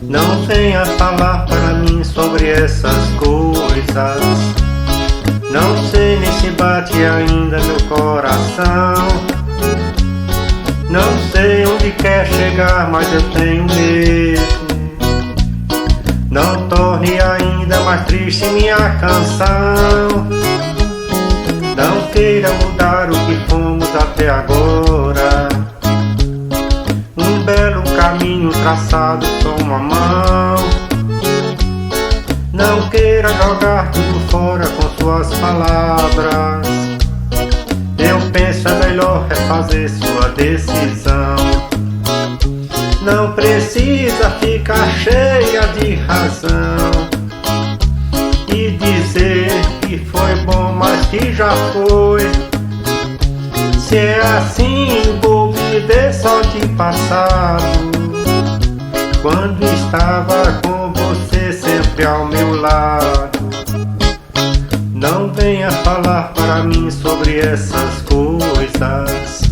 Não venha falar para mim sobre essas coisas. Não sei nem se bate ainda meu coração. Não sei onde quer chegar, mas eu tenho medo. Não torne ainda mais triste minha canção. Não queira mudar o que fomos até agora. Um belo caminho traçado com uma mão. Não queira jogar tudo fora com suas palavras. Eu penso é melhor refazer sua decisão. Não precisa ficar cheia de razão e dizer que foi bom, mas que já foi. Se é assim, vou viver só de passado, quando estava com você sempre ao meu lado. Não venha falar para mim sobre essas coisas.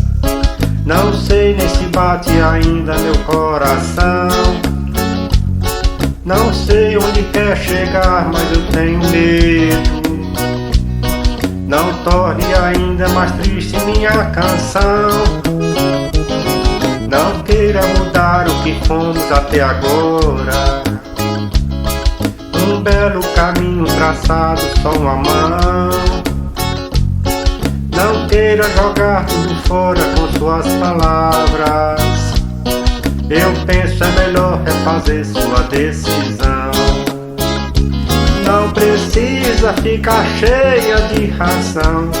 Não sei nem se bate ainda meu coração. Não sei onde quer chegar, mas eu tenho medo. Não torne ainda mais triste minha canção. Não queira mudar o que fomos até agora. Um belo caminho traçado só uma mão. Não queira jogar tudo fora com suas palavras. Eu penso é melhor refazer sua decisão. Não precisa ficar cheia de razão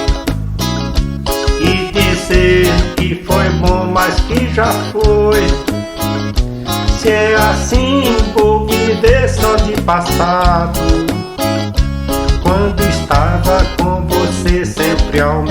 e dizer que foi bom, mas que já foi. Se é assim, vou viver só de passado, quando estava com você sempre ao